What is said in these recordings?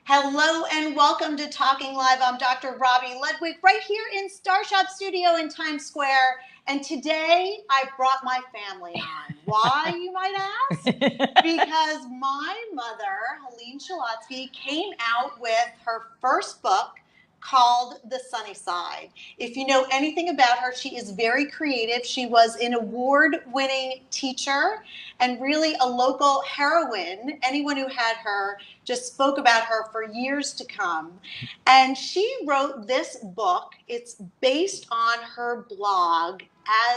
Hello and welcome to Talking Live. I'm Dr. Robi Ludwig right here in Starshop Studio in Times Square. And today I brought my family on. Why, you might ask? Because my mother, Helene Shalotsky, came out with her first book called The Sunny Side. If you know anything about her, she is very creative. She was an award-winning teacher and really a local heroine. Anyone who had her just spoke about her for years to come. And she wrote this book. It's based on her blog,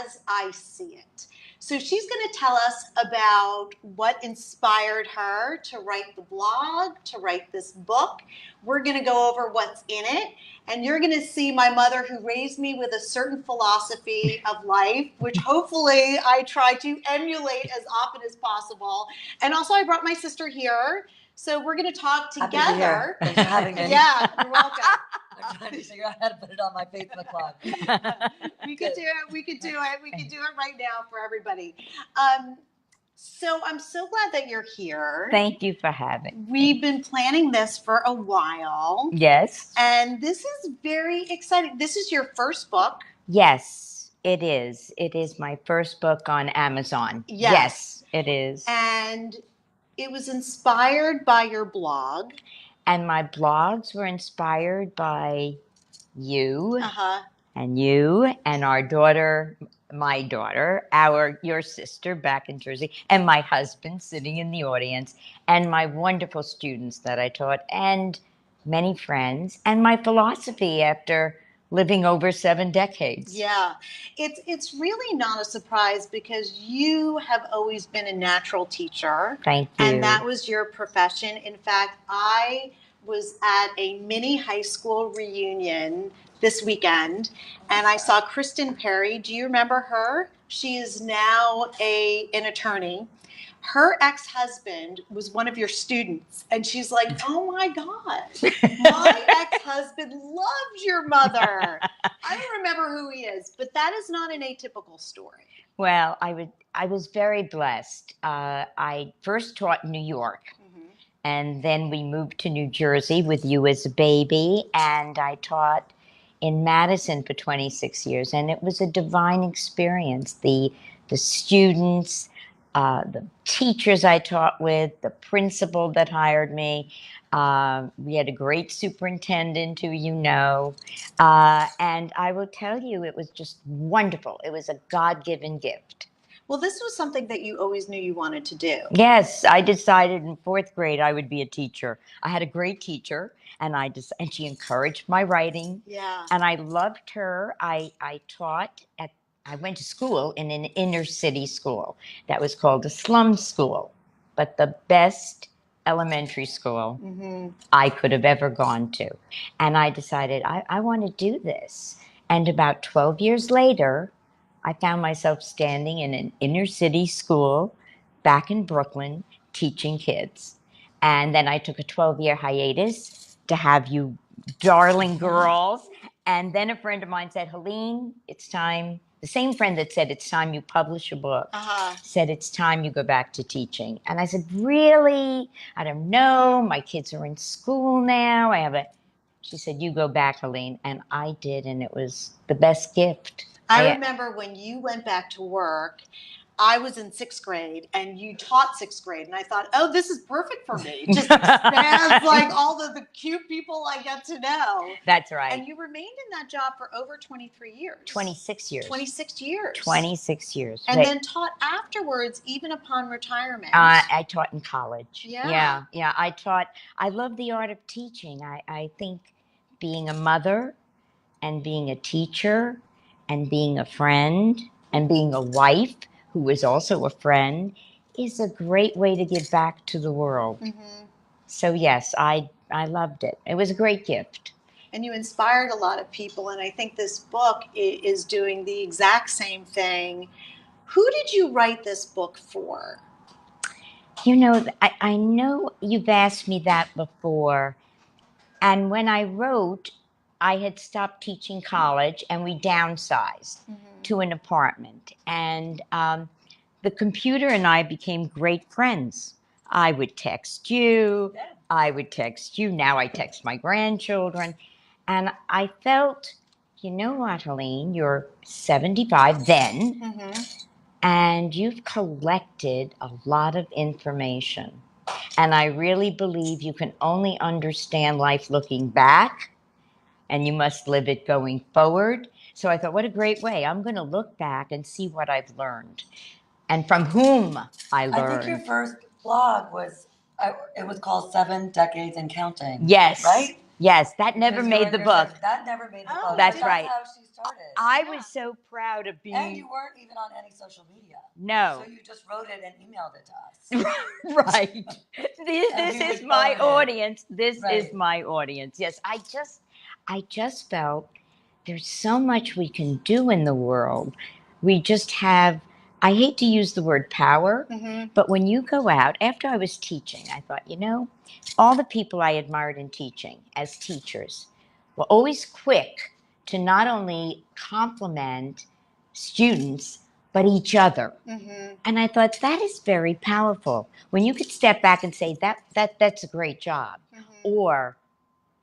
As I See It. So she's going to tell us about what inspired her to write the blog, to write this book. We're going to go over what's in it. And you're going to see my mother, who raised me with a certain philosophy of life, which hopefully I try to emulate as often as possible. And also I brought my sister here. So we're going to talk together. Happy to be here. Thanks for having me. Yeah, you're welcome. I'm trying to figure out how to put it on my Facebook blog. We could do it. We could do it right now for everybody. So I'm so glad that you're here. Thank you for having me. We've been planning this for a while. Yes. And this is very exciting. This is your first book. Yes, it is. It is my first book on Amazon. Yes, it is. And it was inspired by your blog. And my blogs were inspired by you and you and our daughter, my daughter, your sister back in Jersey, and my husband sitting in the audience, and my wonderful students that I taught, and many friends, and my philosophy after living over 7 decades. Yeah, it's really not a surprise because you have always been a natural teacher. Thank you. And that was your profession. In fact, I was at a mini high school reunion this weekend, and I saw Kristen Perry. Do you remember her? She is now an attorney. Her ex-husband was one of your students, and she's like, oh my God, my ex-husband loves your mother. I don't remember who he is, but that is not an atypical story. Well, I was very blessed. I first taught in New York, and then we moved to New Jersey with you as a baby, and I taught in Madison for 26 years, and it was a divine experience. The students, the teachers I taught with, the principal that hired me. We had a great superintendent who you know. And I will tell you, it was just wonderful. It was a God-given gift. Well, this was something that you always knew you wanted to do. Yes, I decided in 4th grade I would be a teacher. I had a great teacher, and she encouraged my writing. Yeah. And I loved her. I went to school in an inner city school that was called a slum school, but the best elementary school I could have ever gone to. And I decided I want to do this. And about 12 years later, I found myself standing in an inner city school back in Brooklyn teaching kids. And then I took a 12-year hiatus to have you darling girls. And then a friend of mine said, Helene, it's time. The same friend that said it's time you publish a book said it's time you go back to teaching. And I said, really? I don't know. My kids are in school now. She said, you go back, Helene. And I did, and it was the best gift. I remember when you went back to work, I was in 6th grade and you taught 6th grade. And I thought, oh, this is perfect for me. It just expands like all the cute people I get to know. That's right. And you remained in that job for over 23 years. 26 years. 26 years. 26 years. And then taught afterwards, even upon retirement. I taught in college. Yeah. Yeah. I love the art of teaching. I think being a mother and being a teacher and being a friend and being a wife who is also a friend is a great way to give back to the world. So yes, I loved it. It was a great gift. And you inspired a lot of people, and I think this book is doing the exact same thing. Who did you write this book for? You know, I know you've asked me that before, and when I wrote, I had stopped teaching college and we downsized to an apartment. And the computer and I became great friends. I would text you, I would text you. Now I text my grandchildren. And I felt, you know what, Helene, you're 75 then, and you've collected a lot of information. And I really believe you can only understand life looking back, and you must live it going forward. So I thought, what a great way. I'm going to look back and see what I've learned and from whom I learned. I think your first blog was, it was called 7 Decades and Counting. Yes. Right? Yes, that never Because made the book. That never made the Oh, book. That's but right. That's how she started. I was so proud of being. And you weren't even on any social media. No. So you just wrote it and emailed it to us. Right. This is my audience. This is my audience. Yes, I just felt there's so much we can do in the world. We just have, I hate to use the word power, but when you go out, after I was teaching, I thought, you know, all the people I admired in teaching as teachers were always quick to not only compliment students, but each other. And I thought that is very powerful. When you could step back and say, that's a great job. Or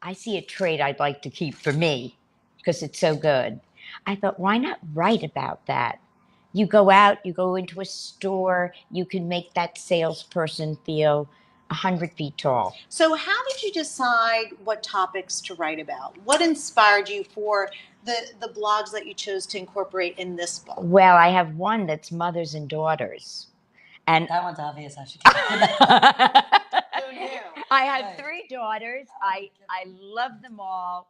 I see a trait I'd like to keep for me because it's so good. I thought, why not write about that? You go out, you go into a store, you can make that salesperson feel 100 feet tall. So how did you decide what topics to write about? What inspired you for the blogs that you chose to incorporate in this book? Well, I have one that's mothers and daughters. And that one's obvious how she came up with that. Who knew? I have 3 daughters. I love them all.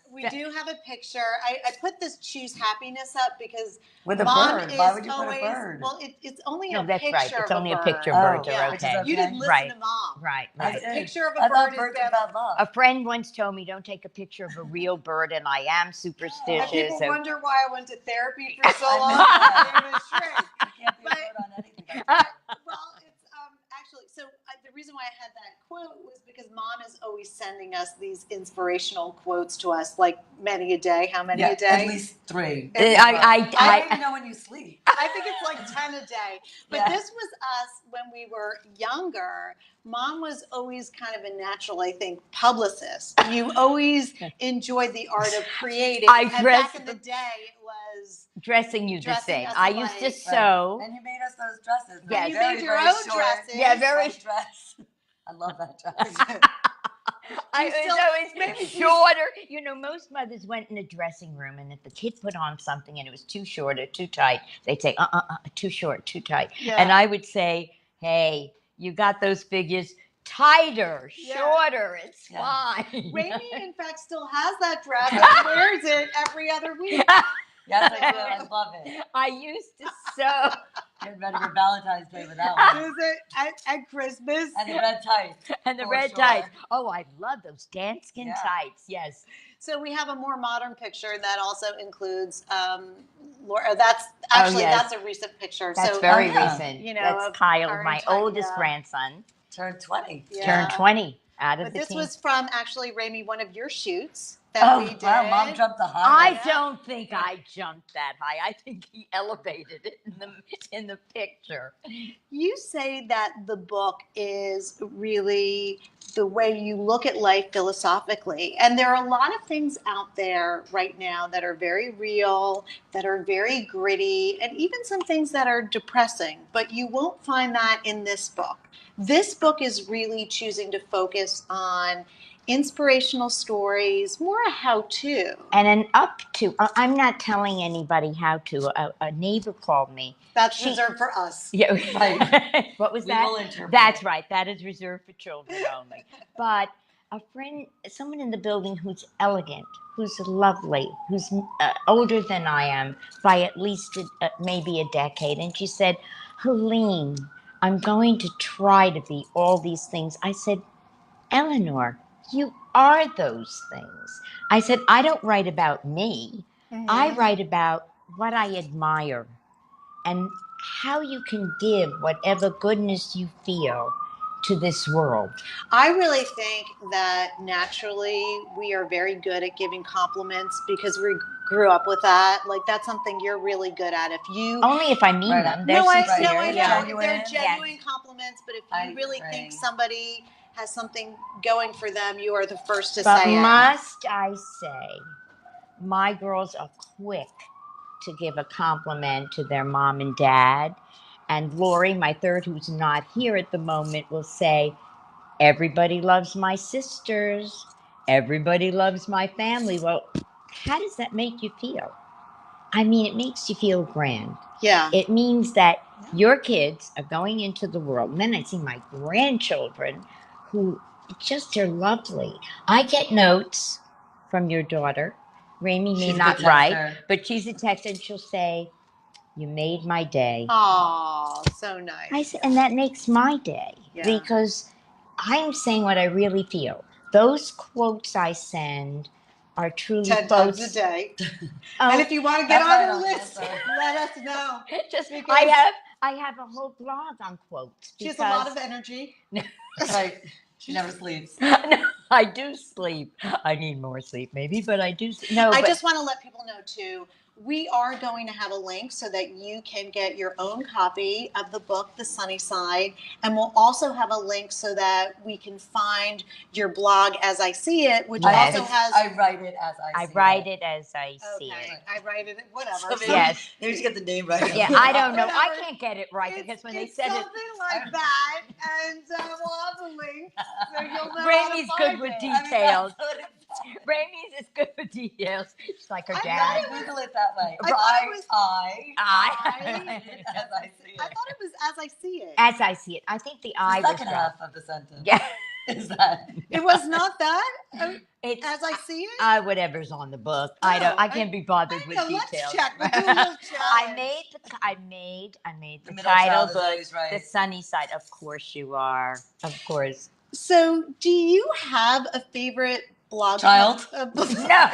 We do have a picture. I put this choose happiness up because with a Mom bird. is Why would you always, put a bird? Well, it's only no, a that's picture right. It's of only a a bird. picture of birds Yeah. are okay. You didn't listen right. to Mom. Right. A picture of a I bird thought is birds bad. are about love. A friend once told me, don't take a picture of a real bird, and I am superstitious. And people so wonder why I went to therapy for so long. I I'm a shrink. You can't be a bird on anything. Well, it's actually, so the reason why I had that quote was because Mom is always sending us these inspirational quotes to us, like many a day. How many a day? At least 3. I don't even know when you sleep. I think it's like 10 a day. But this was us when we were younger. Mom was always kind of a natural, I think, publicist. You always enjoyed the art of creating. And back in the day, it was dressing you the same. us I used to sew. And you made us those dresses. Yes. You made your own dresses. Yeah, very. Dress. I love that dress. It's shorter. You know, most mothers went in a dressing room, and if the kid put on something and it was too short or too tight, they'd say, too short, too tight. Yeah. And I would say, hey, you got those figures tighter, shorter, it's fine. Rainey, in fact, still has that dress and wears it every other week. Yes, I do. I love it. I used to sew. Get ready for Valentine's Day with that one. Is it at Christmas? And the red tights. And the red tights. Oh, I love those dance skin tights. Yes. So we have a more modern picture that also includes Laura. That's actually that's a recent picture. That's so very recent. You know, that's Kyle, my oldest grandson. Turned 20. Yeah. Turned 20 out of but the this team. was from actually, Raimi, one of your shoots that we did. Wow, Mom jumped the high. I don't think I jumped that high. I think he elevated it in the picture. You say that the book is really the way you look at life philosophically. And there are a lot of things out there right now that are very real, that are very gritty, and even some things that are depressing. But you won't find that in this book. This book is really choosing to focus on inspirational stories, more a how-to. And an up-to. I'm not telling anybody how to. A neighbor called me. That's reserved for us. Yeah, right. What was We that? will interpret. That's right. That is reserved for children only. But a friend, someone in the building who's elegant, who's lovely, who's older than I am by at least maybe a decade, and she said, Helene, I'm going to try to be all these things. I said, Eleanor, you are those things. I said, I don't write about me. Mm-hmm. I write about what I admire and how you can give whatever goodness you feel to this world. I really think that naturally we are very good at giving compliments because we grew up with that. Like that's something you're really good at. If you only if I mean them. They're sincere. I know. Genuine. They're genuine compliments. But if you really think somebody has something going for them, you are the first to But say it. must I say, my girls are quick to give a compliment to their mom and dad. And Lori, my third, who's not here at the moment, will say, everybody loves my sisters. Everybody loves my family. Well, how does that make you feel? I mean, it makes you feel grand. Yeah. It means that your kids are going into the world. And then I see my grandchildren who just are lovely. I get notes from your daughter. Raimi may She's a not good write, texter. but she's a texter and she'll say, you made my day. Oh, so nice. I say, and that makes my day Yeah. because I'm saying what I really feel. Those quotes I send are truly 10 quotes. times a day. Oh, And if you want to get That's on right the on the list, answer. let us know. just Because I have a whole blog on quotes. she has a lot of energy. Right. She never sleeps. No, I do sleep. I need more sleep, maybe, but I do. No, I but just want to let people know too, we are going to have a link so that you can get your own copy of the book, The Sunny Side. And we'll also have a link so that we can find your blog As I See It, which Yes. also has. I write it as I see it. write it as I see Okay, it. I write it, whatever. So maybe, Yes. maybe just get the name right. Yeah, I don't know. I Whatever. can't get it right because when they It's said it, something like that, and we'll have the link so you'll know how to Raimi's good find with it. details. that's what it Raimi's is good with details. She's like her I dad. thought Yeah, Google it that way. I thought it was- I. as I see it. I thought it was As I See It. As I see it, I think the I The was second wrong. half of the sentence Yeah, is that. It was not that? it's As I See It? whatever's on the book. Oh, I can't be bothered I with know, details. let's check. We'll do a little I challenge. made the middle title child is book, always right. The Sunny Side. Of course you are. Of course. So, do you have a favorite blog? Child? No.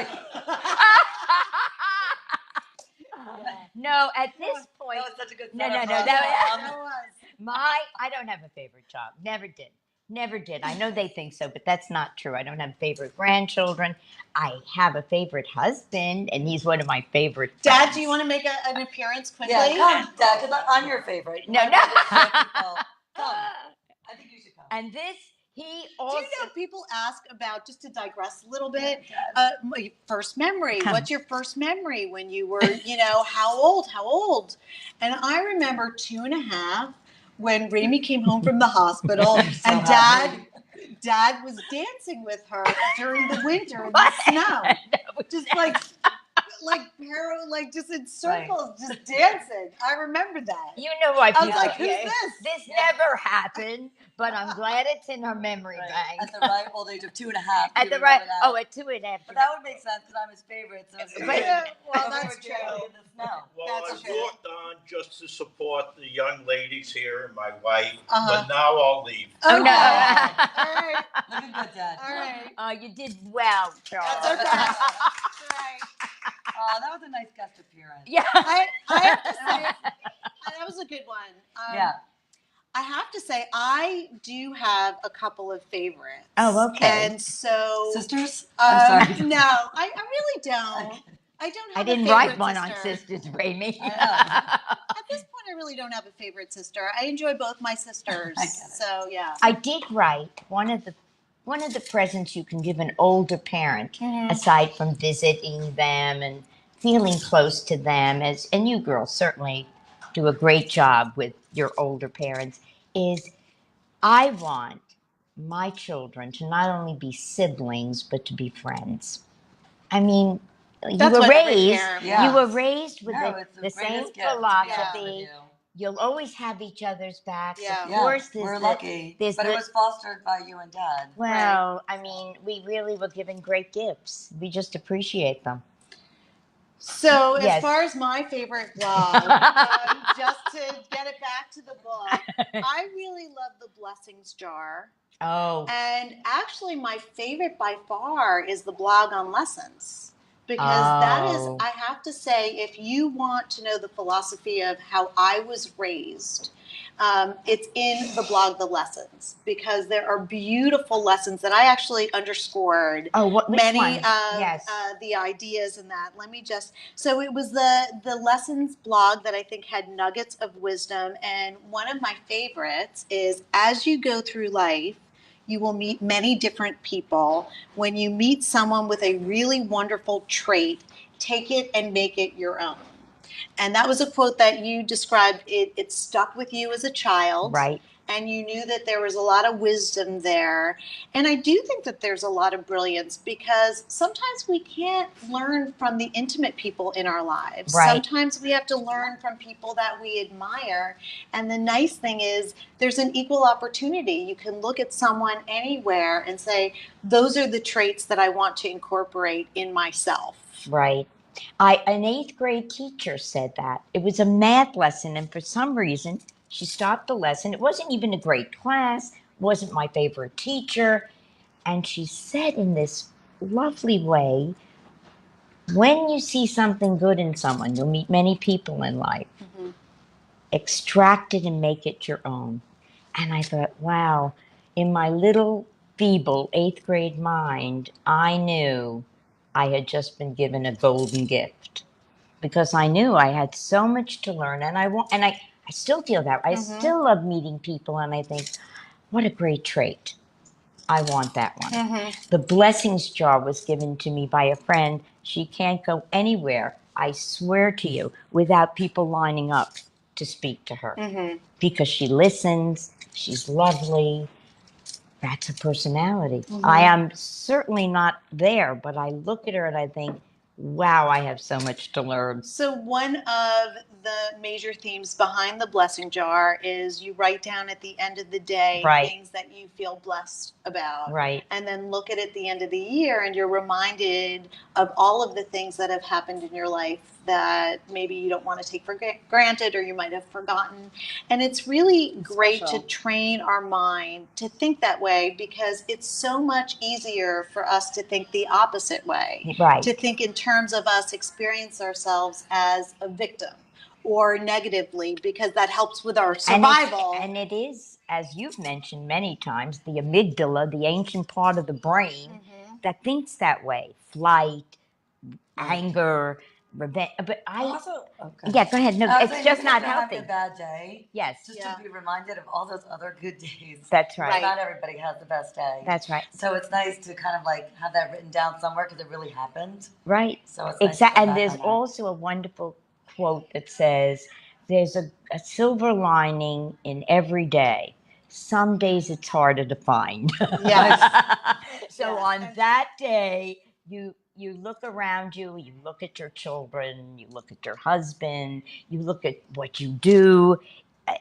No, at this point, That was such a good No, setup no, for us, that- Mom. I don't have a favorite job. Never did. Never did. I know they think so, but that's not true. I don't have favorite grandchildren. I have a favorite husband, and he's one of my favorite Dad, friends. do you want to make an appearance quickly? Yeah, come, Dad, because I'm your favorite. No, My no. brother's favorite people. Come. I think you should come. And this, he Do also. you know people ask about, just to digress a little bit, Dad. my first memory? Come. What's your first memory when you were, how old? And I remember 2.5 when Raimi came home from the hospital I'm so and happy. Dad was dancing with her during the winter in the snow. Just like just in circles, just dancing. I remember that. You know why I people. was like, who's yeah, this? This never happened, but I'm glad it's in her memory Right. bank. At the right old age of 2.5. At you the right. remember that. Oh, at 2.5. But that would make sense because I'm his favorite. So it's But- Yeah, well, when we that's were true. dancing in the snow. Well, That's I true. walked on just to support the young ladies here and my wife, Uh-huh. but now I'll leave. Oh, Okay. no. All right. Looking good, Dad. All right. Oh, you did well, Charles. That's okay. That's right. Oh, that was a nice guest appearance. Yeah. I have to say, that was a good one. Yeah. I have to say, I do have a couple of favorites. Oh, okay. And so, Sisters? I'm sorry. no, I really don't. I don't have I a didn't favorite write one sister. on sisters, Raimi. I know. At this point, I really don't have a favorite sister. I enjoy both my sisters. I get it. So, yeah. I did write one of the presents you can give an older parent, Mhm. aside from visiting them and feeling close to them, and you girls certainly do a great job with your older parents, is I want my children to not only be siblings but to be friends. I mean, That's what every parent Yeah. you were raised with No, the, it's the the same greatest gift to be philosophy. honest with you. You'll always have each other's backs. Yeah. Of Yeah, course, there's we're the- lucky. there's But the- it was fostered by you and Dad. Well, I mean, we really were given great gifts. We just appreciate them. So, as Yes. far as my favorite blog, just to get it back to the book, I really love the Blessings Jar. Oh, And actually, my favorite by far is the blog on lessons. Because that is, Oh. I have to say, if you want to know the philosophy of how I was raised, it's in the blog, The Lessons, because there are beautiful lessons that I actually underscored. oh, which Many one? of Yes. the ideas in that. Let me just, so it was the lessons blog that I think had nuggets of wisdom. And one of my favorites is, as you go through life, you will meet many different people. When you meet someone with a really wonderful trait, take it and make it your own. And that was a quote that you described. It stuck with you as a child. Right. And you knew that there was a lot of wisdom there. And I do think that there's a lot of brilliance because sometimes we can't learn from the intimate people in our lives. Right. Sometimes we have to learn from people that we admire. And the nice thing is there's an equal opportunity. You can look at someone anywhere and say, those are the traits that I want to incorporate in myself. Right. An 8th grade teacher said that. It was a math lesson, and for some reason, she stopped the lesson. It wasn't even a great class, wasn't my favorite teacher. And she said in this lovely way, when you see something good in someone, you'll meet many people in life. Mm-hmm. Extract it and make it your own. And I thought, wow, in my little feeble 8th grade mind, I knew I had just been given a golden gift because I knew I had so much to learn, and I still feel that. I Mm-hmm. still love meeting people, and I think, what a great trait. I want that one. Mm-hmm. The blessings jar was given to me by a friend. She can't go anywhere, I swear to you, without people lining up to speak to her. Mm-hmm. Because she listens, she's lovely. That's a personality. Mm-hmm. I am certainly not there, but I look at her and I think, wow, I have so much to learn. So one of the major themes behind the blessing jar is you write down at the end of the day Right. things that you feel blessed about. Right. And then look at the end of the year and you're reminded of all of the things that have happened in your life that maybe you don't want to take for granted or you might have forgotten. And it's really great to train our mind to think that way because it's so much easier for us to think the opposite way. Right. To think in terms of us experience ourselves as a victim or negatively because that helps with our survival. And it is, as you've mentioned many times, the amygdala, the ancient part of the brain that thinks that way. Flight, anger, revenge. But Also, okay. yeah, go ahead. No, I was it's saying, just you not have healthy. a bad day. Yes. Just Yeah. to be reminded of all those other good days. That's right. Not everybody has the best day. That's right. So it's nice to kind of like have that written down somewhere because it really happened. Right. So it's nice to Exactly. come And back there's on that. also a wonderful quote that says, there's a silver lining in every day. Some days it's harder to find. Yes. So Yes. on that day, you look around you, you look at your children, you look at your husband, you look at what you do,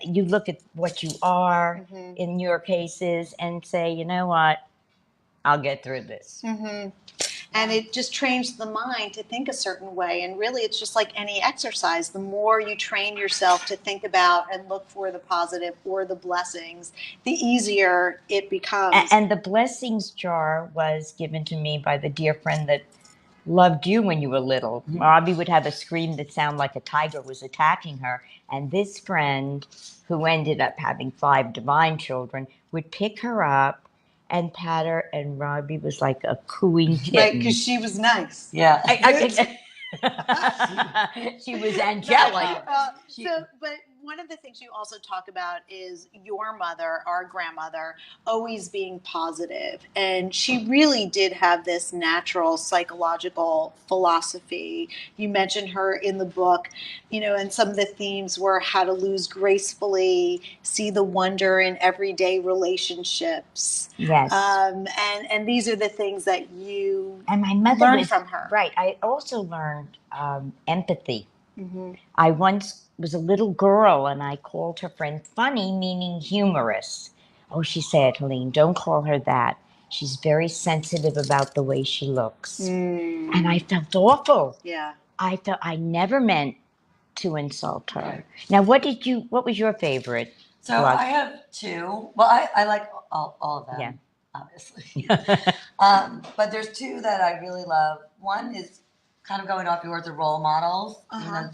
you look at what you are in your cases and say, you know what, I'll get through this. Mm-hmm. And it just trains the mind to think a certain way. And really, it's just like any exercise. The more you train yourself to think about and look for the positive or the blessings, the easier it becomes. And the blessings jar was given to me by the dear friend that loved you when you were little. Robbie would have a scream that sounded like a tiger was attacking her. And this friend, who ended up having 5 divine children, would pick her up and pat her, and Robbie was like a cooing kitten. Right, because she was nice. Yeah. She was angelic. But one of the things you also talk about is your mother, our grandmother, always being positive. And she really did have this natural psychological philosophy. You mentioned her in the book, and some of the themes were how to lose gracefully, see the wonder in everyday relationships. Yes. And these are the things that you and my mother learned from her. Right. I also learned empathy. Mm-hmm. I once was a little girl and I called her friend funny, meaning humorous. Oh, she said, Helene, don't call her that. She's very sensitive about the way she looks. And I felt awful. Yeah. I never meant to insult her. Now, what was your favorite? So plug? I have 2. Well, I like all of them, Yeah. obviously. But there's 2 that I really love. One is kind of going off yours are role models.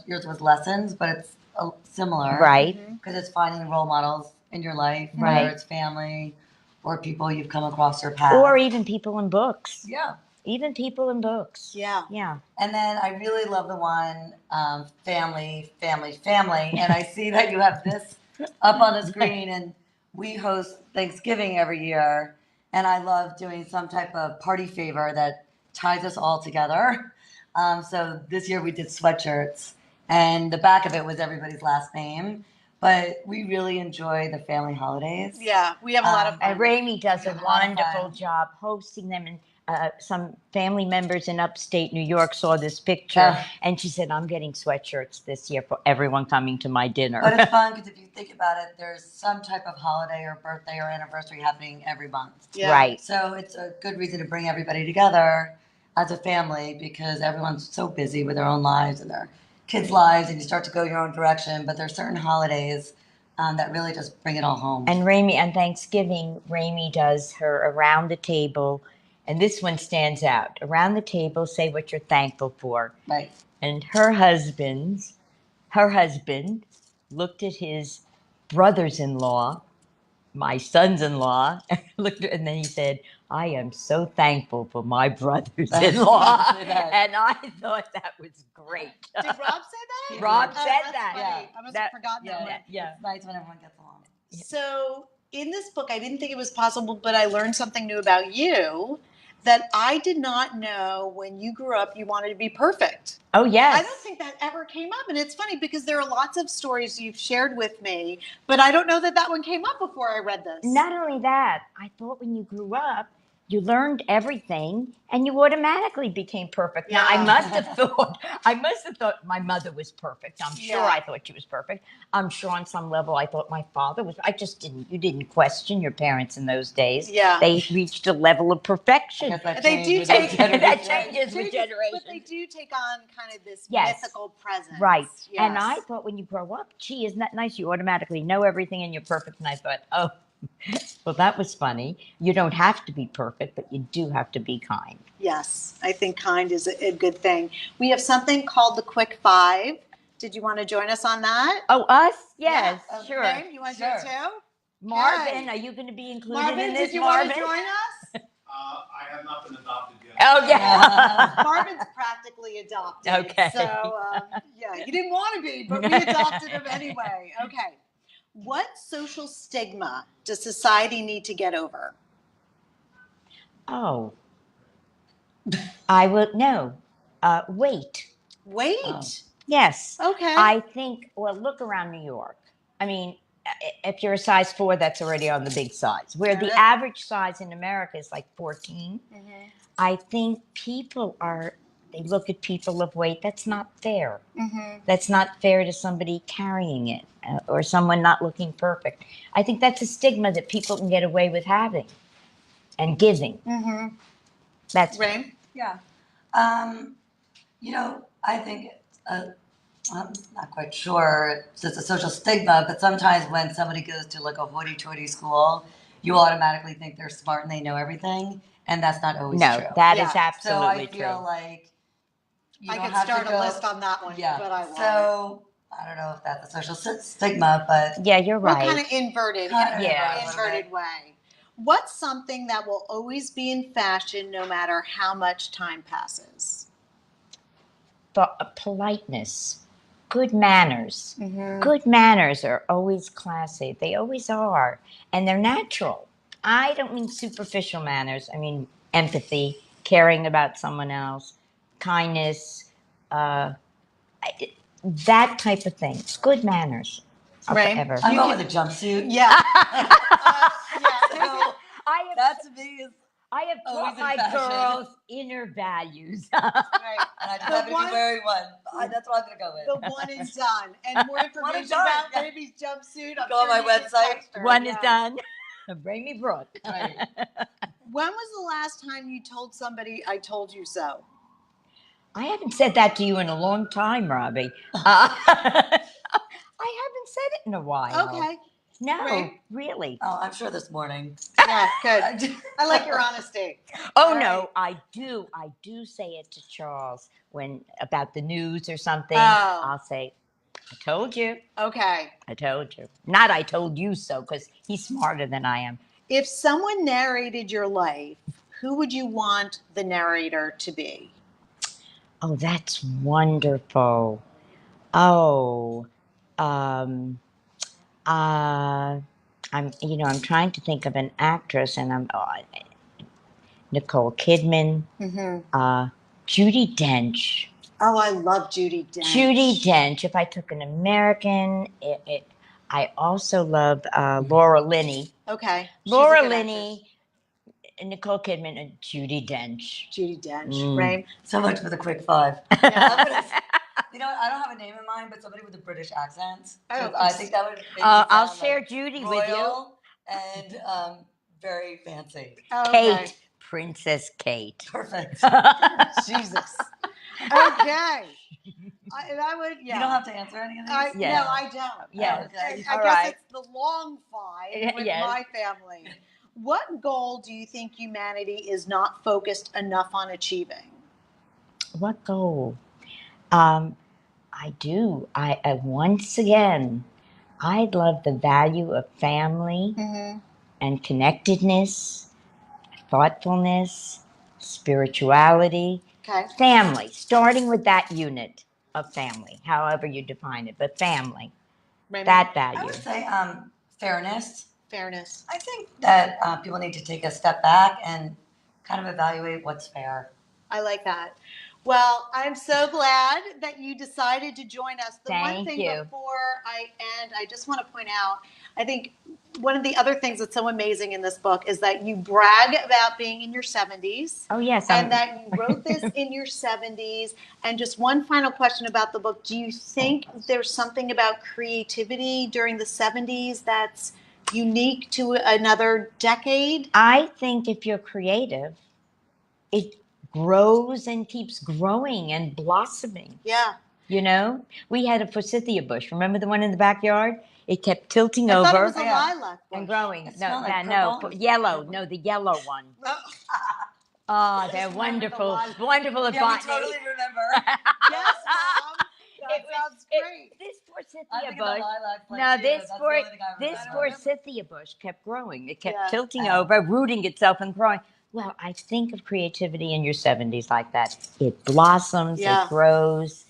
Yours was lessons, but it's similar. Right. Because it's finding role models in your life, Right. whether it's family or people you've come across your path. Or even people in books. Yeah. Even people in books. Yeah. Yeah. And then I really love the one, family. And I see that you have this up on the screen, and we host Thanksgiving every year. and I love doing some type of party favor that ties us all together. So this year we did sweatshirts, and the back of it was everybody's last name. But we really enjoy the family holidays. Yeah, we have a lot of fun. And Rami does a Yeah, a lot of wonderful fun. job hosting them. And some family members in upstate New York saw this picture, Yeah. and she said, "I'm getting sweatshirts this year for everyone coming to my dinner." But it's fun because if you think about it, there's some type of holiday or birthday or anniversary happening every month. Yeah. Right. So it's a good reason to bring everybody together as a family because everyone's so busy with their own lives and their kids' lives, and you start to go your own direction. But there's certain holidays that really just bring it all home. And Rami, on Thanksgiving, Rami does her around the table, and this one stands out. Around the table, say what you're thankful for. Right. And her husband looked at his brothers-in-law, my sons-in-law, and then he said, "I am so thankful for my brothers-in-law." Say that. And I thought that was great. Did Rob say that? Rob Oh, said that's that. funny. Yeah. I must That- have forgotten that one. Yeah. It's nice when everyone gets along. So in this book, I didn't think it was possible, but I learned something new about you that I did not know. When you grew up, you wanted to be perfect. Oh, yes. I don't think that ever came up. And it's funny because there are lots of stories you've shared with me, but I don't know that that one came up before I read this. Not only that, I thought when you grew up, you learned everything and you automatically became perfect. Now, I Yeah. must have thought my mother was perfect. I'm sure Yeah. I thought she was perfect. I'm sure on some level I thought my father was. You didn't question your parents in those days. Yeah. They reached a level of perfection. I guess that They changed do with take- the generation. That changes with But generations. they do take on kind of this Yes. mythical presence. Right. Yes. And I thought when you grow up, gee, isn't that nice? You automatically know everything and you're perfect. And I thought, oh, well, that was funny. You don't have to be perfect, but you do have to be kind. Yes, I think kind is a good thing. We have something called the Quick Five. Did you want to join us on that? Oh, us? Yes, Yeah. sure. Babe, you want to do it Sure. too? Marvin, Okay. are you going to be included Marvin, in this, did you Marvin? want to join us? I have not been adopted yet. Oh, yeah. Marvin's practically adopted. Okay. So, yeah, he didn't want to be, but we adopted him anyway. Okay. What social stigma does society need to get over? Oh. I will, no. Wait. Wait. Oh. Yes. Okay. I think, well, look around New York. I mean, if you're a size 4, that's already on the big size. Where the Yeah. average size in America is like 14. Mhm. I think they look at people of weight. That's not fair. Mhm. That's not fair to somebody carrying it or someone not looking perfect. I think that's a stigma that people can get away with having and giving. Mhm. That's Rain? Yeah. I think I'm not quite sure it's just a social stigma, but sometimes when somebody goes to like a hoity-toity school, you automatically think they're smart and they know everything, and that's not always no, true. that Yeah. is So absolutely I feel true. like you I don't could have start to go, a list on that one, yeah. but I won't. So I don't know if that's a social stigma, but Yeah, you're Well, right. kind of inverted, Kind of in Yeah. an inverted way. What's something that will always be in fashion no matter how much time passes? Politeness, good manners. Mm-hmm. Good manners are always classy. They always are. And they're natural. I don't mean superficial manners. I mean empathy, caring about someone else, kindness, that type of thing. Good manners are Right. forever. I'm going with a jumpsuit. Yeah. Yeah. So that to me is, I have always taught in my fashion. girls inner values. Right. and I just The happen to one- be wearing one. That's what I'm going to go with. The one and done. And more One and information done, about yeah. Baby's jumpsuit. I'm Go on sure my you can website. text her. One is Yeah. done. Bring me Brooke. Right. When was the last time you told somebody I told you so? I haven't said that to you in a long time, Robbie. I haven't said it in a while. Okay. No, Right. really. Oh, I'm sure this morning. Yeah, good. I like your honesty. Oh All no, right. I do say it to Charles when about the news or something. Oh. I'll say, I told you. Okay. I told you. Not I told you so, because he's smarter than I am. If someone narrated your life, who would you want the narrator to be? Oh, that's wonderful. Oh, um, I'm trying to think of an actress, and Nicole Kidman, Judi Dench. Oh, I love Judi Dench. Judi Dench. If I took an American, I also love Laura Linney. Okay. She's a Laura good Linney, Nicole Kidman, and Judi Dench. Judi Dench, right? So much for the quick five. Yeah. You know what? I don't have a name in mind, but somebody with a British accent. 'Cause Oh, I think that would make me I'll sound share like Judy with you. royal and very fancy. Okay. Kate, Princess Kate. Perfect. Jesus. Okay. I would, yeah. You don't have to answer any of these? Yeah. No, I don't. Yes. Okay. I All guess right. it's the long five with Yes. my family. What goal do you think humanity is not focused enough on achieving? What goal? I do. I once again, I love the value of family and connectedness, thoughtfulness, spirituality, Okay. family. Starting with that unit of family, however you define it, but family. Raymond? That I value. would say fairness. Fairness. I think that people need to take a step back and kind of evaluate what's fair. I like that. Well, I'm so glad that you decided to join us. The one Thank thing you. before I end, I just want to point out, I think one of the other things that's so amazing in this book is that you brag about being in your 70s. Oh, yes. And that you wrote this in your 70s. And just one final question about the book. Do you think there's something about creativity during the 70s that's unique to another decade? I think if you're creative, it grows and keeps growing and blossoming. Yeah. You know, we had a forsythia bush. Remember the one in the backyard? It kept tilting I over thought it was a Yeah. lilac and bush. growing. It No, smelled like no, purple. yellow. No, the yellow one. Oh, Oh, they're remember the wonderful, lilac. wonderful at Yeah, we botany. totally remember. yes, Mom. That sounds great. This I forsythia think of the bush. lilac plant No, too. this That's for the only thing I this remember. forsythia bush kept growing. It kept Yeah. tilting Oh. over, rooting itself and growing. Well, I think of creativity in your 70s like that. It blossoms, Yeah. it grows,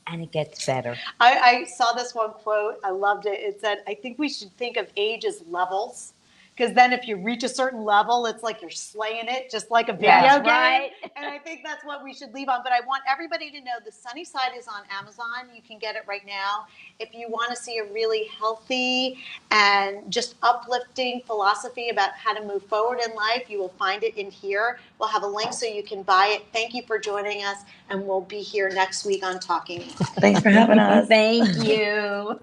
and it gets better. I saw this one quote. I loved it. It said, I think we should think of age as levels. Because then if you reach a certain level, it's like you're slaying it, just like a video That's game. right. And I think that's what we should leave on. But I want everybody to know the Sunny Side is on Amazon. You can get it right now. If you want to see a really healthy and just uplifting philosophy about how to move forward in life, you will find it in here. We'll have a link so you can buy it. Thank you for joining us. And we'll be here next week on Talking. Thanks for having us. Thank you.